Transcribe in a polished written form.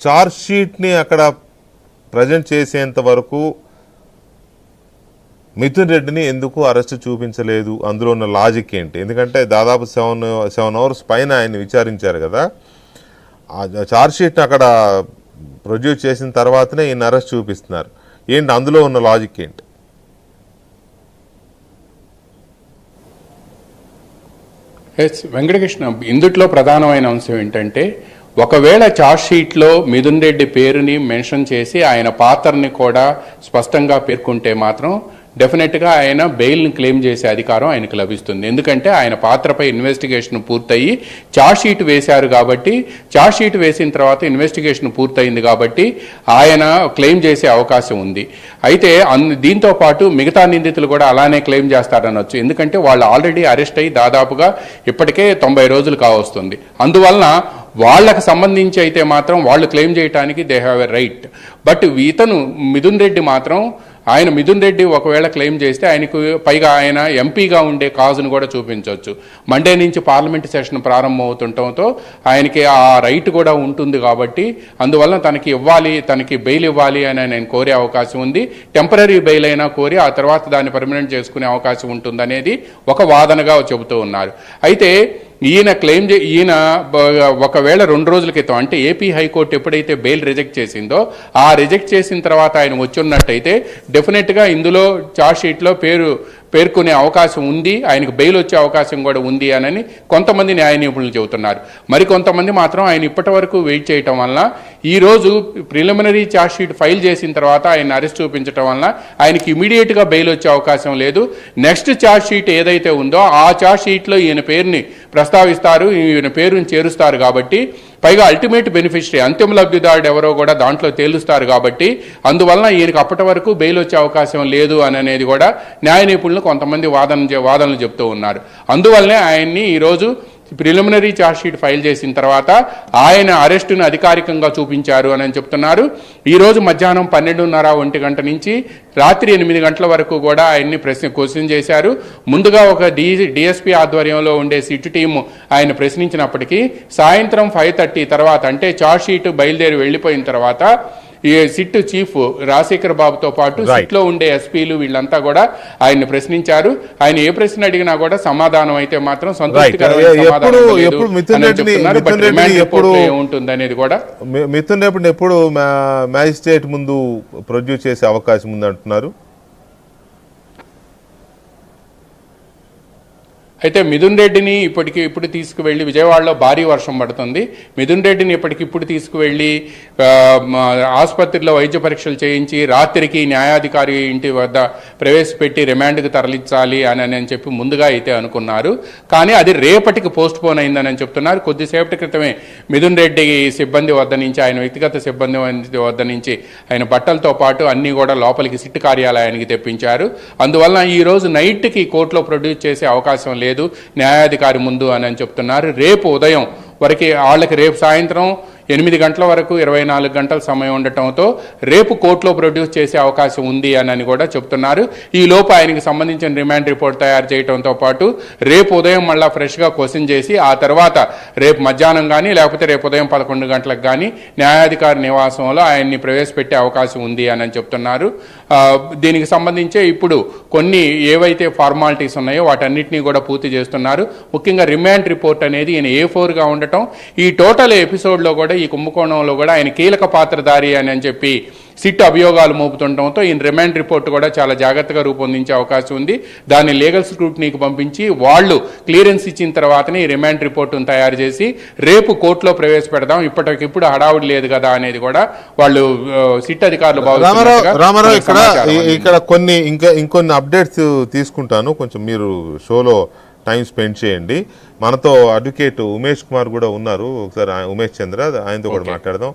Charge షీట్ని అక్కడ present చేసేంత వరకు మిథున్ రెడ్డిని ఎందుకు అరెస్ట్ చూపించలేదు? అందులో ఉన్న లాజిక్ ఏంటి? ఎందుకంటే దాదాపు 7 అవర్స్ పైన ఆయన్ని విచారించారు కదా. చార్జ్ షీట్ని అక్కడ ప్రొడ్యూస్ చేసిన తర్వాతనే ఈయన అరెస్ట్ చూపిస్తున్నారు. ఏంటి అందులో ఉన్న లాజిక్ ఏంటి? వెంకటకృష్ణ, ఇందుట్లో ప్రధానమైన అంశం ఏంటంటే, ఒకవేళ ఛార్జ్ షీట్లో మిథున్ రెడ్డి పేరుని మెన్షన్ చేసి ఆయన పాత్రని కూడా స్పష్టంగా పేర్కొంటే మాత్రం డెఫినెట్గా ఆయన బెయిల్ని క్లెయిమ్ చేసే అధికారం ఆయనకు లభిస్తుంది. ఎందుకంటే ఆయన పాత్రపై ఇన్వెస్టిగేషన్ పూర్తయి ఛార్జ్ షీట్ వేశారు కాబట్టి, ఛార్జ్ షీట్ వేసిన తర్వాత ఇన్వెస్టిగేషన్ పూర్తయింది కాబట్టి ఆయన క్లెయిమ్ చేసే అవకాశం ఉంది. అయితే దీంతో పాటు మిగతా నిందితులు కూడా అలానే క్లెయిమ్ చేస్తారనొచ్చు. ఎందుకంటే వాళ్ళు ఆల్రెడీ అరెస్ట్ అయ్యి దాదాపుగా ఇప్పటికే 90 రోజులు కావస్తుంది. అందువలన వాళ్ళకు సంబంధించి అయితే మాత్రం వాళ్ళు క్లెయిమ్ చేయడానికి they have a right. But ఇతను మిథున్ రెడ్డి మాత్రం, ఆయన మిథున్ రెడ్డి ఒకవేళ క్లెయిమ్ చేస్తే ఆయనకు పైగా ఆయన ఎంపీగా ఉండే కాజును కూడా చూపించవచ్చు. మండే నుంచి పార్లమెంట్ సెషన్ ప్రారంభం అవుతుండటంతో ఆయనకి ఆ రైట్ కూడా ఉంటుంది కాబట్టి అందువలన తనకి బెయిల్ ఇవ్వాలి అని ఆయన కోరే అవకాశం ఉంది. టెంపరీ బెయిల్ అయినా కోరి ఆ తర్వాత దాన్ని పర్మనెంట్ చేసుకునే అవకాశం ఉంటుందనేది ఒక వాదనగా చెబుతూ ఉన్నారు. అయితే ఈయన ఒకవేళ 2 రోజుల క్రితం అంటే ఏపీ హైకోర్టు ఎప్పుడైతే బెయిల్ రిజెక్ట్ చేసిందో, ఆ రిజెక్ట్ చేసిన తర్వాత ఆయన వచ్చున్నట్టయితే డెఫినెట్గా ఇందులో ఛార్జ్ షీట్లో పేర్కొనే అవకాశం ఉంది, ఆయనకు బెయిల్ వచ్చే అవకాశం కూడా ఉంది అని కొంతమంది న్యాయ నిపుణులు చెబుతున్నారు. మరికొంతమంది మాత్రం ఆయన ఇప్పటి వరకు వెయిట్ చేయటం వలన, ఈరోజు ప్రిలిమినరీ ఛార్జ్ షీట్ ఫైల్ చేసిన తర్వాత ఆయన అరెస్ట్ చూపించడం వలన ఆయనకి ఇమీడియట్గా బెయిల్ వచ్చే అవకాశం లేదు. నెక్స్ట్ ఛార్జ్ షీట్ ఏదైతే ఉందో ఆ ఛార్జ్ షీట్లో ఈయన పేరుని ప్రస్తావిస్తారు, ఈయన పేరుని చేరుస్తారు కాబట్టి, పైగా అల్టిమేట్ బెనిఫిషరీ అంతిమ లబ్ధిదారుడు ఎవరో కూడా దాంట్లో తేలుస్తారు కాబట్టి అందువలన ఈయనకు అప్పటి వరకు బెయిల్ వచ్చే అవకాశం లేదు అనేది కూడా న్యాయ నిపుణులు కొంతమంది వాదనలు చెప్తూ ఉన్నారు. అందువల్లనే ఆయన్ని ఈరోజు ప్రిలిమినరీ ఛార్జ్ షీట్ ఫైల్ చేసిన తర్వాత ఆయన అరెస్టును అధికారికంగా చూపించారు అని చెప్తున్నారు. ఈరోజు మధ్యాహ్నం 12:30 గంట నుంచి రాత్రి 8 గంటల వరకు కూడా ఆయన్ని క్వశ్చన్ చేశారు. ముందుగా ఒక డిఎస్పీ ఆధ్వర్యంలో ఉండే సిట్ టీము ఆయన ప్రశ్నించినప్పటికీ సాయంత్రం 5:30 తర్వాత అంటే ఛార్జ్ షీట్ బయలుదేరి వెళ్ళిపోయిన తర్వాత ఈ సిట్ చీఫ్ రాజశేఖర్ బాబుతో పాటు సిట్లో ఉండే ఎస్పీలు వీళ్ళంతా కూడా ఆయన్ని ప్రశ్నించారు. ఆయన ఏ ప్రశ్న అడిగినా కూడా సమాధానం అయితే మాత్రం సంతృప్తికరమైన ఉంటుంది అనేది కూడా. మిథున్ రెడ్డిని ఎప్పుడు మ్యాజిస్ట్రేట్ ముందు ప్రొడ్యూస్ చేసే అవకాశం ఉంది అంటున్నారు. అయితే మిథున్ రెడ్డిని ఇప్పుడు తీసుకువెళ్ళి, విజయవాడలో భారీ వర్షం పడుతుంది, మిథున్ రెడ్డిని ఇప్పటికిప్పుడు తీసుకువెళ్ళి ఆసుపత్రిలో వైద్య పరీక్షలు చేయించి రాత్రికి న్యాయాధికారి ఇంటి వద్ద ప్రవేశపెట్టి రిమాండ్కి తరలించాలి అని చెప్పి ముందుగా అయితే అనుకున్నారు. కానీ అది రేపటికి పోస్ట్ పోన్ అయిందని చెప్తున్నారు. కొద్దిసేపటి క్రితమే మిథున్ రెడ్డి సిబ్బంది వద్ద నుంచి, ఆయన వ్యక్తిగత సిబ్బంది వద్ద నుంచి ఆయన బట్టలతో పాటు అన్నీ కూడా లోపలికి సిట్ కార్యాలయానికి తెప్పించారు. అందువలన ఈరోజు నైట్కి కోర్టులో ప్రొడ్యూస్ చేసే అవకాశం లేదు న్యాయాధికారి ముందు అని చెప్తున్నారు. రేపు ఉదయం వరకు వాళ్ళకి రేపు సాయంత్రం 8 గంటల వరకు 24 గంటల సమయం ఉండటంతో రేపు కోర్టులో ప్రొడ్యూస్ చేసే అవకాశం ఉంది అని కూడా చెప్తున్నారు. ఈ లోపు ఆయనకి సంబంధించిన రిమాండ్ రిపోర్ట్ తయారు చేయడంతో పాటు రేపు ఉదయం మళ్ళీ ఫ్రెష్గా క్వశ్చన్ చేసి ఆ తర్వాత రేపు మధ్యాహ్నం కానీ లేకపోతే రేపు ఉదయం 11 గంటలకు కానీ న్యాయాధికారి నివాసంలో ఆయన్ని ప్రవేశపెట్టే అవకాశం ఉంది అని చెప్తున్నారు. దీనికి సంబంధించే ఇప్పుడు కొన్ని ఏవైతే ఫార్మాలిటీస్ ఉన్నాయో వాటన్నిటినీ కూడా పూర్తి చేస్తున్నారు. ముఖ్యంగా రిమాండ్ రిపోర్ట్ అనేది ఈయన A4గా ఉండటం, ఈ టోటల్ ఎపిసోడ్లో కూడా ఈ కుంభకోణంలో కూడా ఆయన కీలక పాత్రధారి అని చెప్పి సిట్ అభియోగాలు మోపుతుండటంతో ఈ రిమాండ్ రిపోర్ట్ కూడా చాలా జాగ్రత్తగా రూపొందించే అవకాశం ఉంది. దాన్ని లీగల్ స్క్రూటినీకి పంపించి వాళ్ళు క్లియరెన్స్ ఇచ్చిన తర్వాతనే ఈ రిమాండ్ రిపోర్టును తయారు చేసి రేపు కోర్టులో ప్రవేశపెడదాం, ఇప్పటికిప్పుడు హడావుడి లేదు కదా అనేది కూడా వాళ్ళు సిట్ అధికారులు రామారావు ఇక్కడ ఇంకొన్ని అప్డేట్స్ తీసుకుంటాను, కొంచెం మీరు షోలో టైం స్పెండ్ చేయండి. మనతో అడ్వకేట్ ఉమేష్ కుమార్ కూడా ఉన్నారు, ఒకసారి ఉమేష్ చంద్ర, ఆయనతో కూడా మాట్లాడదాం.